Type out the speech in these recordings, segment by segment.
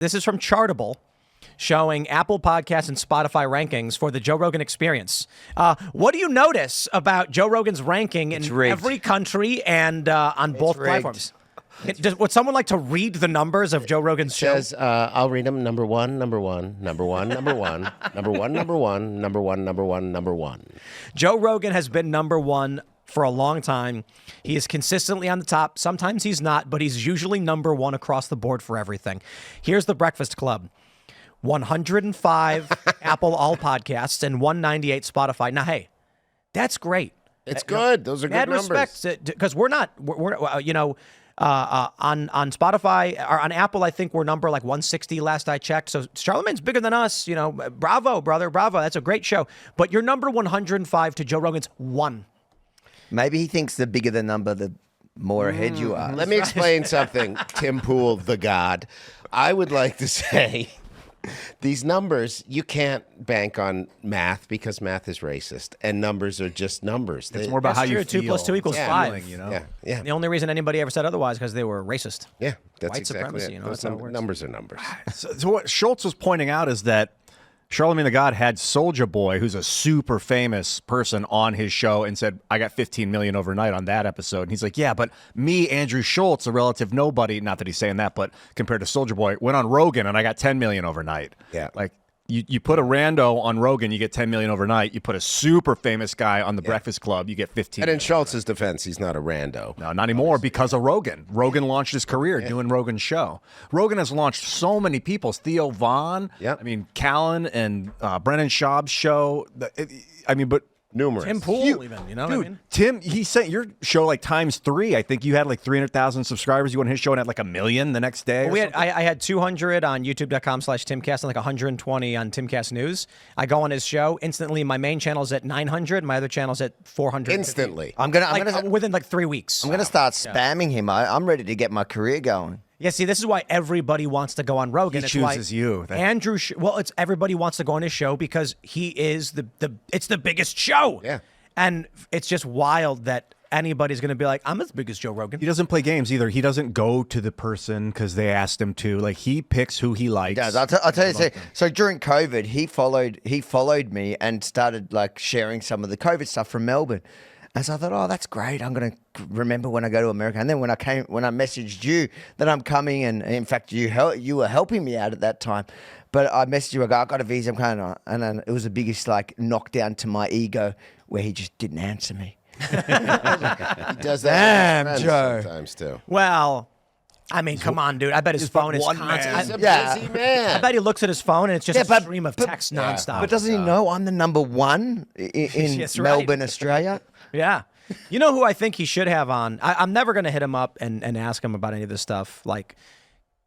This is from Chartable, showing Apple Podcasts and Spotify rankings for the Joe Rogan Experience. What do you notice about Joe Rogan's ranking in every country and on both platforms? Would someone like to read the numbers of Joe Rogan's show? Says, I'll read them. Number one, number one, number one, number one, number one, number one, number one, number one, number one. Joe Rogan has been number one for a long time. He is consistently on the top. Sometimes he's not, but he's usually number one across the board for everything. Here's the Breakfast Club. 105 Apple All Podcasts and 198 Spotify. Now, hey, that's great. It's good. Those are good numbers. Respect, because we're on Spotify or on Apple, I think we're number like 160 last I checked. So Charlamagne's bigger than us. Bravo, brother, bravo. That's a great show. But you're number 105 to Joe Rogan's 1. Maybe he thinks the bigger the number, the more ahead you are. Let me explain something, Tim Pool, the god. I would like to say these numbers, you can't bank on math because math is racist, and numbers are just numbers. It's more about how you feel. 2 plus 2 equals 5. Yeah. The only reason anybody ever said otherwise because they were racist. Yeah, that's White exactly supremacy. it. That's how it works. Numbers are numbers. So what Schultz was pointing out is that Charlamagne the God had Soulja Boy, who's a super famous person, on his show and said, I got 15 million overnight on that episode. And he's like, yeah, but me, Andrew Schultz, a relative nobody, not that he's saying that, but compared to Soulja Boy, went on Rogan and I got 10 million overnight. Yeah. Like, you put a rando on Rogan, you get 10 million overnight. You put a super famous guy on the Breakfast Club, you get 15 And in million Schultz's defense, he's not a rando. No, not anymore because of Rogan. Rogan launched his career doing Rogan's show. Rogan has launched so many people. Theo Vaughn, I mean, Callan and Brennan Schaub's show. But numerous. Tim Pool, even, you know what I mean? Tim, he sent your show like ×3. I think you had like 300,000 subscribers. You went on his show and had like 1 million the next day. Well, I had 200 on youtube.com/Timcast and like 120 on Timcast News. I go on his show instantly. My main channel's at 900. My other channel's at 400. Instantly. I'm gonna within like 3 weeks. I'm gonna start spamming him. I'm ready to get my career going. Yeah, see, this is why everybody wants to go on Rogan. He it's chooses why you. Andrew, it's everybody wants to go on his show because he is it's the biggest show. Yeah. And it's just wild that anybody's going to be like, I'm as big as Joe Rogan. He doesn't play games either. He doesn't go to the person because they asked him to. Like, he picks who he likes. He does. I'll tell you. So during COVID, he followed me and started like sharing some of the COVID stuff from Melbourne. And so I thought, oh, that's great. I'm going to remember when I go to America. And then when I messaged you that I'm coming, and in fact, you were helping me out at that time. But I messaged you, I got a visa, I'm coming on. And then it was the biggest like knockdown to my ego where he just didn't answer me. He does that. Damn, Joe. Sometimes too. Well, I mean, come on, dude. I bet his phone is constant. He's a busy man. I bet he looks at his phone and it's just a stream of text nonstop. But doesn't he know I'm the number one in That's right. Melbourne, Australia? Yeah. You know who I think he should have on? I'm never going to hit him up and ask him about any of this stuff. Like,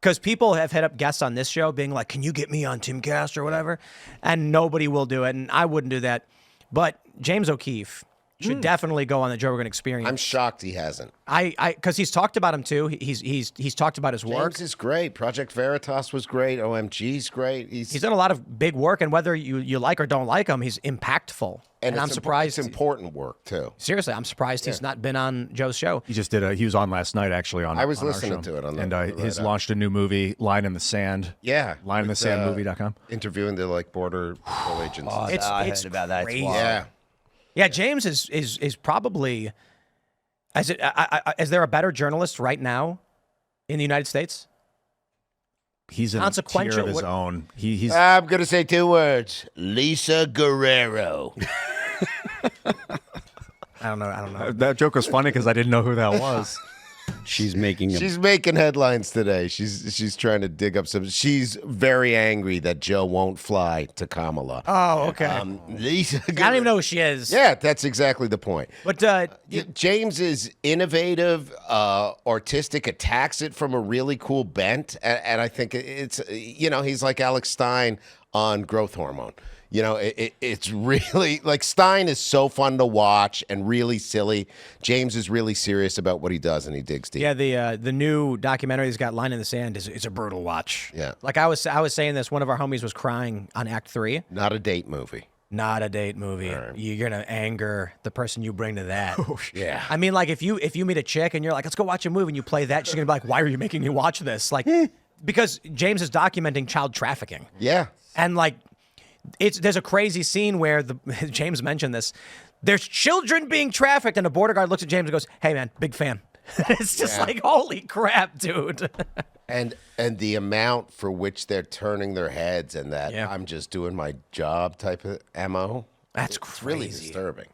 because people have hit up guests on this show being like, can you get me on Timcast or whatever? And nobody will do it. And I wouldn't do that. But James O'Keefe should definitely go on the Joe Rogan Experience. I'm shocked he hasn't. Because he's talked about him too. He's talked about his work. James is great. Project Veritas was great. OMG's great. He's done a lot of big work, and whether you like or don't like him, he's impactful. And I'm surprised. It's important work too. Seriously, I'm surprised he's not been on Joe's show. He just did. He was on last night actually. I was listening to it on the he's launched a new movie, Line in the Sand. Yeah, LineInTheSandMovie.com. Interviewing the border patrol agents. Oh, It's I heard about that. crazy. Yeah. James is probably. Is there a better journalist right now in the United States? He's in a tier of his own. He's. I'm gonna say 2 words: Lisa Guerrero. I don't know. That joke was funny because I didn't know who that was. She's making headlines today. She's trying to dig up some. She's very angry that Joe won't fly to Kamala. Oh, okay. Lisa, I don't even know who she is. Yeah, that's exactly the point. But James is innovative, artistic, attacks it from a really cool bent, and I think it's he's like Alex Stein on growth hormone. It's really like Stein is so fun to watch and really silly. James is really serious about what he does and he digs deep. Yeah, the new documentary he's got, Line in the Sand, is a brutal watch. Yeah. Like I was saying this, one of our homies was crying on Act 3. Not a date movie. Not a date movie. Right. You're gonna anger the person you bring to that. Yeah. I mean, like if you meet a chick and you're like, let's go watch a movie, and you play that, she's gonna be like, why are you making me watch this? Like, because James is documenting child trafficking. Yeah. And like, there's a crazy scene where James mentioned this. There's children being trafficked, and a border guard looks at James and goes, "Hey man, big fan." It's just like, holy crap, dude. And the amount for which they're turning their heads and that I'm just doing my job type of MO. That's it's really crazy. disturbing.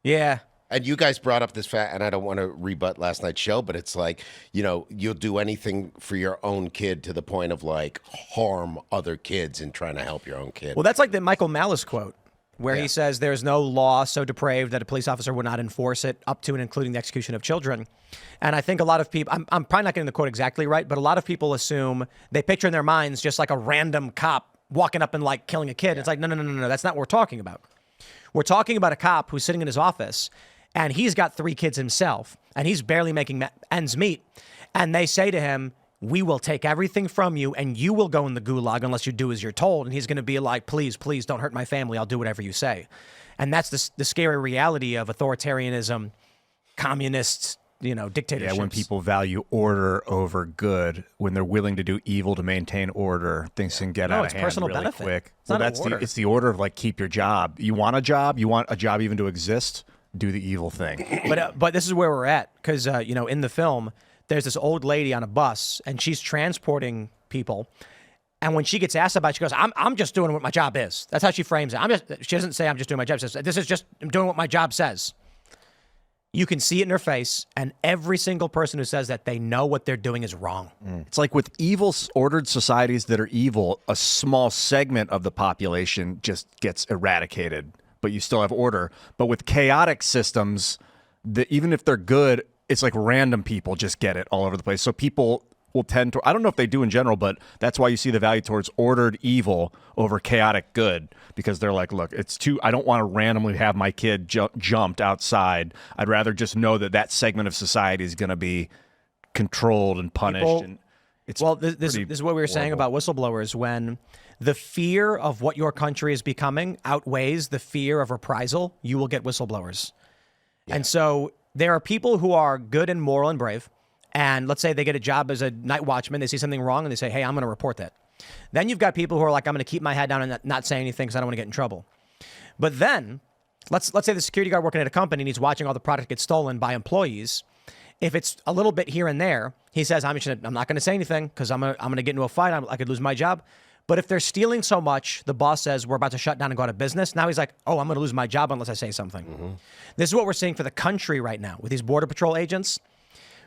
Yeah. And you guys brought up this fact, and I don't want to rebut last night's show, but it's like, you'll do anything for your own kid to the point of like harm other kids in trying to help your own kid. Well, that's like the Michael Malice quote, where he says there's no law so depraved that a police officer would not enforce it, up to and including the execution of children. And I think a lot of people, I'm probably not getting the quote exactly right, but a lot of people assume, they picture in their minds just like a random cop walking up and like killing a kid. It's like, no, that's not what we're talking about. We're talking about a cop who's sitting in his office, and he's got 3 kids himself, and he's barely making ends meet. And they say to him, "We will take everything from you, and you will go in the gulag unless you do as you're told." And he's going to be like, please, don't hurt my family. I'll do whatever you say. And that's the scary reality of authoritarianism, communist, dictatorships. Yeah, when people value order over good, when they're willing to do evil to maintain order, things can get out of hand personal really benefit. quick. It's not that's order. it's the order of like, keep your job. You want a job? You want a job even to exist? Do the evil thing. But this is where we're at, because in the film, there's this old lady on a bus, and she's transporting people. And when she gets asked about it, she goes, I'm just doing what my job is. That's how she frames it. She doesn't say I'm just doing my job. She says, this is just I'm doing what my job says. You can see it in her face, and every single person who says that, they know what they're doing is wrong. It's like with evil, ordered societies that are evil, a small segment of the population just gets eradicated, but you still have order. But with chaotic systems, even if they're good, it's like random people just get it all over the place. So people will tend to, I don't know if they do in general, but that's why you see the value towards ordered evil over chaotic good, because they're like, look, I don't want to randomly have my kid jumped outside. I'd rather just know that segment of society is going to be controlled and punished. This is what we were saying about whistleblowers. When the fear of what your country is becoming outweighs the fear of reprisal, you will get whistleblowers. Yeah. And so there are people who are good and moral and brave. And let's say they get a job as a night watchman. They see something wrong and they say, hey, I'm going to report that. Then you've got people who are like, I'm going to keep my head down and not say anything because I don't want to get in trouble. But then let's say the security guard working at a company and he's watching all the product get stolen by employees. If it's a little bit here and there, he says, I'm not going to say anything because I'm going to get into a fight. I could lose my job. But if they're stealing so much, the boss says, we're about to shut down and go out of business. Now he's like, oh, I'm going to lose my job unless I say something. Mm-hmm. This is what we're seeing for the country right now with these Border Patrol agents.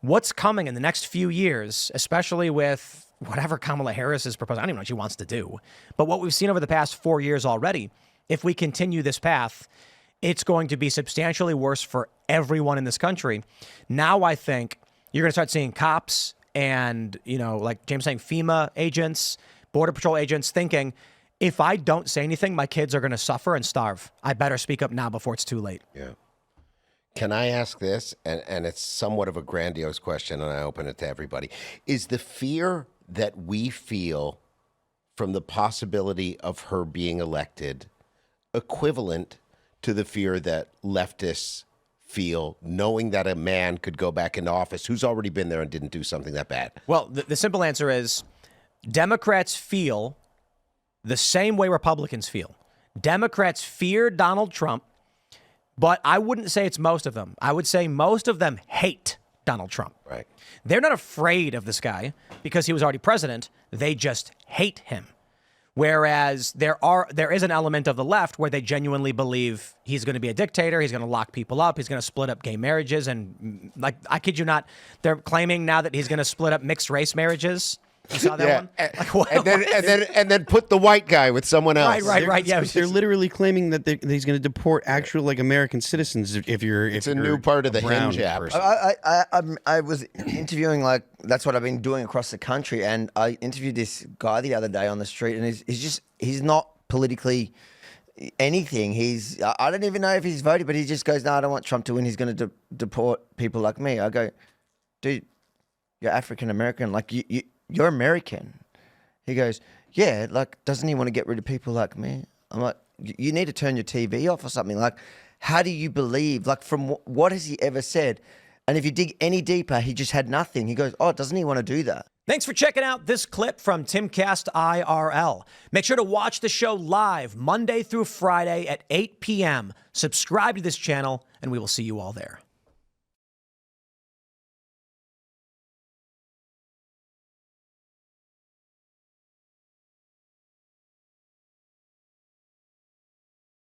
What's coming in the next few years, especially with whatever Kamala Harris is proposing, I don't even know what she wants to do. But what we've seen over the past 4 years already, if we continue this path, it's going to be substantially worse for everyone in this country. Now I think you're going to start seeing cops and, like James saying, FEMA agents, Border Patrol agents thinking, if I don't say anything, my kids are going to suffer and starve. I better speak up now before it's too late. Yeah. Can I ask this? And it's somewhat of a grandiose question, and I open it to everybody. Is the fear that we feel from the possibility of her being elected equivalent to the fear that leftists feel knowing that a man could go back into office who's already been there and didn't do something that bad? Well, the simple answer is Democrats feel the same way Republicans feel. Democrats fear Donald Trump. But I wouldn't say it's most of them. I would say most of them hate Donald Trump. Right. They're not afraid of this guy because he was already president. They just hate him. Whereas there is an element of the left where they genuinely believe he's going to be a dictator. He's going to lock people up. He's going to split up gay marriages. And like, I kid you not, they're claiming now that he's going to split up mixed race marriages. You saw that one? Like, what? And then put the white guy with someone else. Right. Yeah, they're literally claiming that he's going to deport actual like American citizens if you're. It's a new part of the Hinge app. I was interviewing, like, that's what I've been doing across the country, and I interviewed this guy the other day on the street, and he's not politically anything. I don't even know if he's voted, but he just goes, no, I don't want Trump to win. He's going to deport people like me. I go, dude, you're African American, like you're American. He goes, yeah, like, doesn't he want to get rid of people like me? I'm like, you need to turn your TV off or something. Like, how do you believe? Like, from what has he ever said? And if you dig any deeper, he just had nothing. He goes, oh, doesn't he want to do that? Thanks for checking out this clip from Timcast IRL. Make sure to watch the show live Monday through Friday at 8 p.m. Subscribe to this channel, and we will see you all there.